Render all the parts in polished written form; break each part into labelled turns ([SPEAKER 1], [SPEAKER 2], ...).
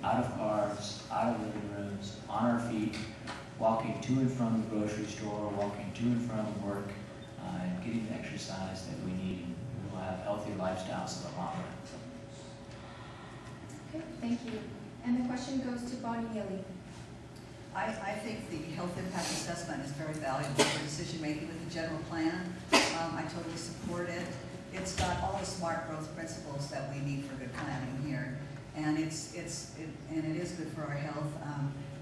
[SPEAKER 1] out of cars, out of living rooms, on our feet, walking to and from the grocery store, walking to and from work, and getting the exercise that we need. And we'll have healthier lifestyles in the long run.
[SPEAKER 2] Okay, thank you. And the question goes to Bonnie Neely.
[SPEAKER 3] I think the health impact assessment is very valuable for decision making with the general plan. I totally support it. It's got all the smart growth principles that we need for good planning here, and it is good for our health.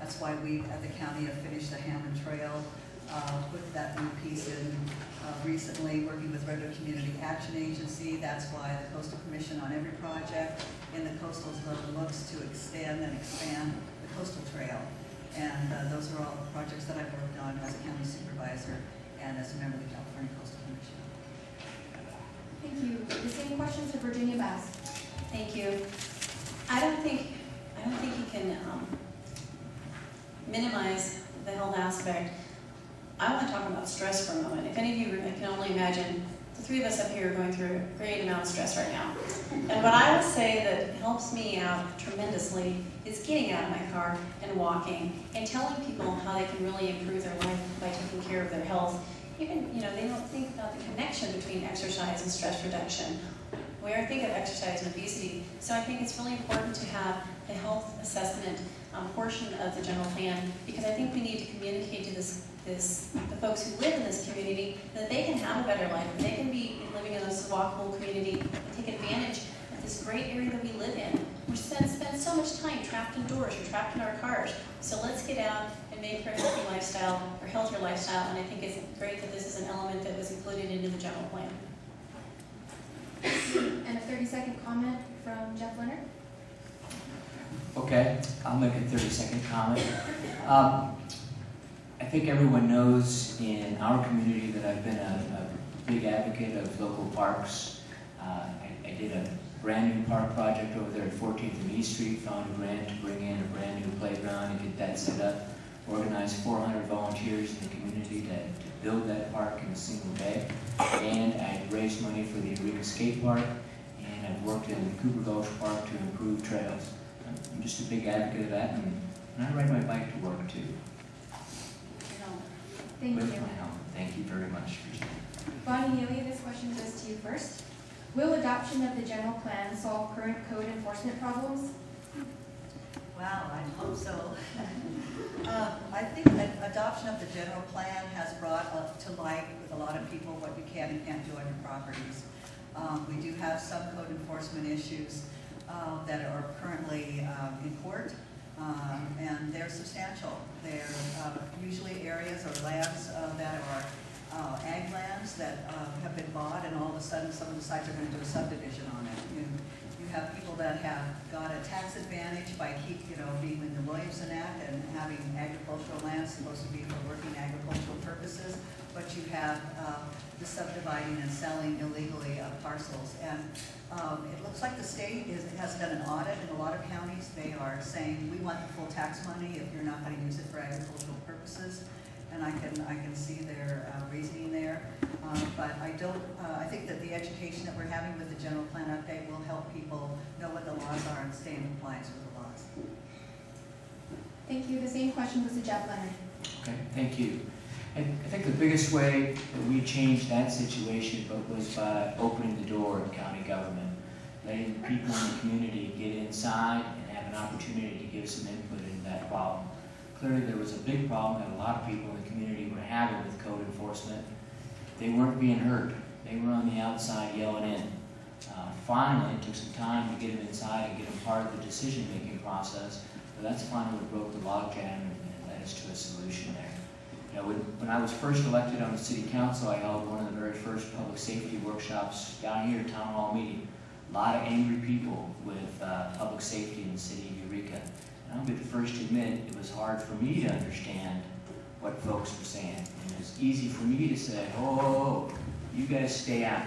[SPEAKER 3] That's why we at the county have finished the Hammond Trail, put that new piece in recently, working with Redwood Community Action Agency. That's why the Coastal Commission on every project in the coastal zone looks to extend and expand the coastal trail. And those are all the projects that I've worked on as a county supervisor and as a member of the California Coastal Commission.
[SPEAKER 2] Thank you. The same question to Virginia Bass.
[SPEAKER 4] Thank you. I don't think you can minimize the health aspect. I want to talk about stress for a moment. If any of you can only imagine, the three of us up here are going through a great amount of stress right now. And what I would say that helps me out tremendously is getting out of my car and walking and telling people how they can really improve their life by taking care of their health. Even, they don't think about the connection between exercise and stress reduction. We are thinking of exercise and obesity, so I think it's really important to have the health assessment portion of the general plan, because I think we need to communicate to the folks who live in this community that they can have a better life, and they can be living in this walkable community and take advantage of this great area that we live in. We spend so much time trapped indoors or trapped in our cars. So let's get out and make for a healthy lifestyle, or healthier lifestyle, and I think it's great that this is an element that was included into the general plan.
[SPEAKER 2] And a 30-second comment from Jeff Leonard.
[SPEAKER 1] Okay, I'll make a 30-second comment. I think everyone knows in our community that I've been a big advocate of local parks. I did a brand new park project over there at 14th and E Street, found a grant to bring in a brand new playground and get that set up, organized 400 volunteers in the community to build that park in a single day. And I raised money for the Eureka Skate Park, and I've worked in the Cooper Gulch Park to improve trails. I'm just a big advocate of that, and I ride my bike to work too.
[SPEAKER 2] Thank
[SPEAKER 1] With
[SPEAKER 2] you.
[SPEAKER 1] my helmet. Thank you very much.
[SPEAKER 2] Bonnie Neely, this question goes to you first. Will adoption of the general plan solve current code enforcement problems?
[SPEAKER 3] Wow, I hope so. I think that adoption of the general plan has brought up to light with a lot of people what you can and can't do on your properties. We do have some code enforcement issues that are currently in court, and they're substantial. They're usually areas or lands that are ag lands that have been bought, and all of a sudden some of the sites are going to do a subdivision on it. You have people that have got a tax advantage by being in the Williamson Act and having agricultural land supposed to be for working agricultural purposes, but you have the subdividing and selling illegally of parcels. And it looks like the state has done an audit in a lot of counties. They are saying, we want the full tax money if you're not going to use it for agricultural purposes. And I can see their reasoning there, but I think that the education that we're having with the general plan update will help people know what the laws are and stay in compliance with the laws.
[SPEAKER 2] Thank you. The same question was to Jeff Leonard.
[SPEAKER 1] Okay, thank you. I think the biggest way that we changed that situation was by opening the door of county government, letting people in the community get inside and have an opportunity to give some input into that problem. Clearly there was a big problem that a lot of people in the community were having with code enforcement. They weren't being heard. They were on the outside yelling in. Finally, it took some time to get them inside and get them part of the decision-making process, but that's finally what broke the logjam and led us to a solution there. When I was first elected on the city council, I held one of the very first public safety workshops down here at Town Hall meeting. A lot of angry people with public safety in the city of Eureka. And I'll be the first to admit it was hard for me to understand what folks were saying. And it was easy for me to say, oh, you guys stay out.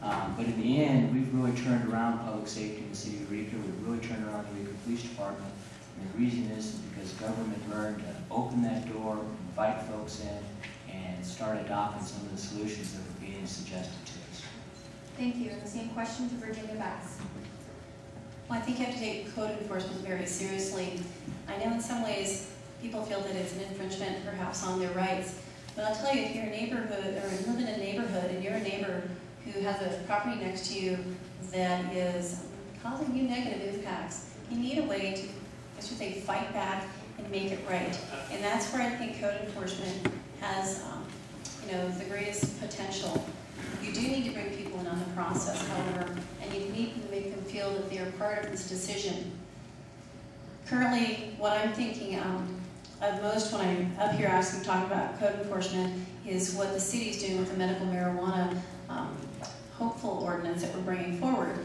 [SPEAKER 1] But in the end, we've really turned around public safety in the city of Eureka. We've really turned around the Eureka Police Department. And the reason is because government learned to open that door, invite folks in, and start adopting some of the solutions that were being suggested to us.
[SPEAKER 2] Thank you. And the same question to Virginia Bass.
[SPEAKER 4] Well, I think you have to take code enforcement very seriously. I know in some ways people feel that it's an infringement perhaps on their rights, but I'll tell you, if you're a neighborhood or live in a neighborhood and you're a neighbor who has a property next to you that is causing you negative impacts, you need a way to, I should say, fight back and make it right. And that's where I think code enforcement has the greatest potential. You do need to bring people in on the process, however, and you need to make them feel that they are part of this decision. Currently, what I'm thinking of most when I'm up here asking to talk about code enforcement is what the city's doing with the medical marijuana hopeful ordinance that we're bringing forward.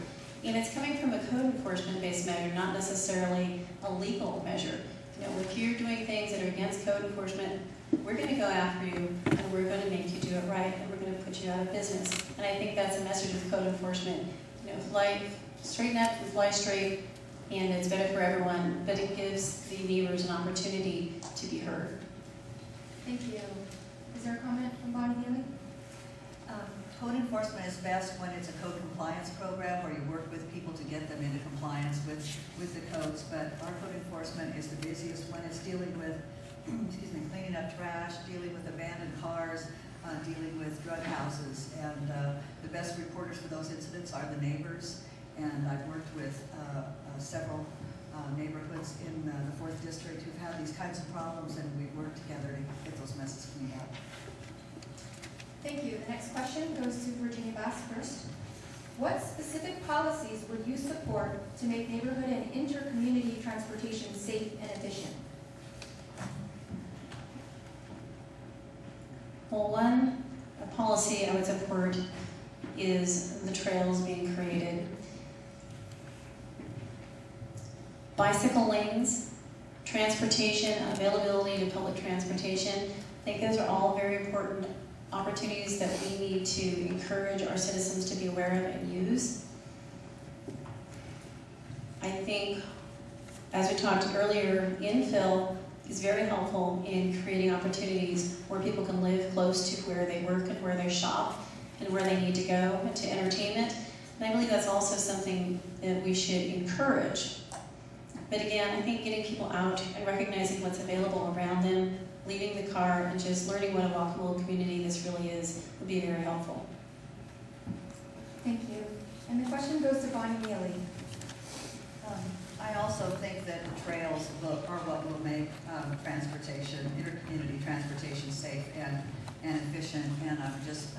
[SPEAKER 4] And it's coming from a code enforcement-based measure, not necessarily a legal measure. If you're doing things that are against code enforcement, we're going to go after you, and we're going to make you do it right, and we're going to put you out of business. And I think that's a message of code enforcement. Straighten up and fly straight, and it's better for everyone, but it gives the neighbors an opportunity to be heard.
[SPEAKER 2] Thank you. Is there a comment from Bonnie Healy?
[SPEAKER 3] Code enforcement is best when it's a code compliance program where you work with people to get them into compliance with the codes, but our code enforcement is the busiest when it's dealing with cleaning up trash, dealing with abandoned cars, dealing with drug houses, and the best reporters for those incidents are the neighbors, and I've worked with several neighborhoods in the 4th District who've had these kinds of problems, and we've worked together to get those messes cleaned up.
[SPEAKER 2] Thank you. The next question goes to Virginia Bass first. What specific policies would you support to make neighborhood and inter-community transportation safe and efficient?
[SPEAKER 4] Well, one policy I would support is the trails being created. Bicycle lanes, transportation, availability to public transportation. I think those are all very important opportunities that we need to encourage our citizens to be aware of and use. I think, as we talked earlier, infill is very helpful in creating opportunities where people can live close to where they work and where they shop and where they need to go and to entertainment. And I believe that's also something that we should encourage. But again, I think getting people out and recognizing what's available around them, leaving the car and just learning what a walkable community this really is would be very helpful.
[SPEAKER 2] Thank you. And the question goes to Bonnie Neely.
[SPEAKER 3] I also think that the trails are what will make transportation, intercommunity transportation safe and efficient. And I would just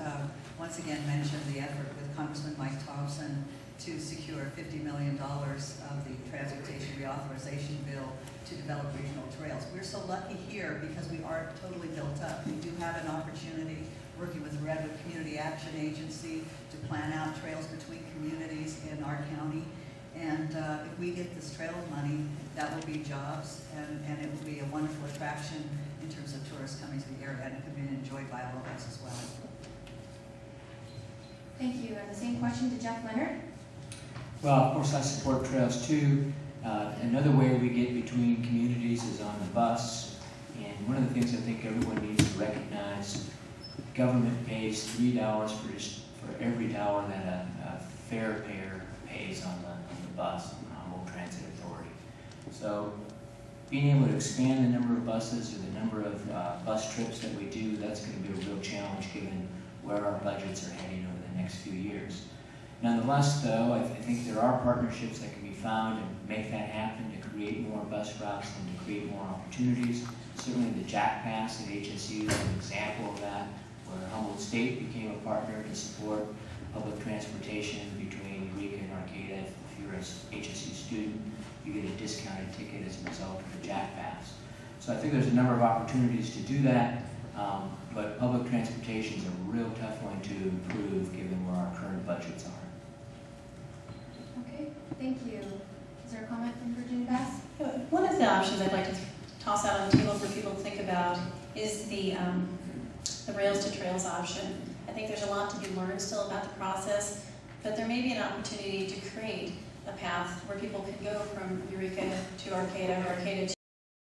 [SPEAKER 3] once again mention the effort with Congressman Mike Thompson to secure $50 million of the Transportation Reauthorization Bill to develop regional trails. We're so lucky here because we aren't totally built up. We do have an opportunity working with the Redwood Community Action Agency to plan out trails between communities in our county. And if we get this trail money, that will be jobs, and it will be a wonderful attraction in terms of tourists coming to the area, and it could be enjoyed by all of us as well.
[SPEAKER 2] Thank you. And the same question to Jeff Leonard.
[SPEAKER 1] Well, of course, I support trails too. Another way we get between communities is on the bus. And one of the things I think everyone needs to recognize, government pays $3 for every dollar that a fare payer pays on the bus, on the Humboldt Transit Authority. So being able to expand the number of buses or the number of bus trips that we do, that's going to be a real challenge given where our budgets are heading over the next few years. Nonetheless, though, I think there are partnerships that can be found to make that happen, to create more bus routes and to create more opportunities. Certainly the Jack Pass at HSU is an example of that, where Humboldt State became a partner to support public transportation between Eureka and Arcata. If you're an HSU student, you get a discounted ticket as a result of the Jack Pass. So I think there's a number of opportunities to do that, but public transportation is a real tough one to improve given where our current budgets are.
[SPEAKER 2] Okay, thank you. Is there a comment from Virginia Bass?
[SPEAKER 4] One of the options I'd like to toss out on the table for people to think about is the rails to trails option. I think there's a lot to be learned still about the process, but there may be an opportunity to create a path where people can go from Eureka to Arcata or Arcata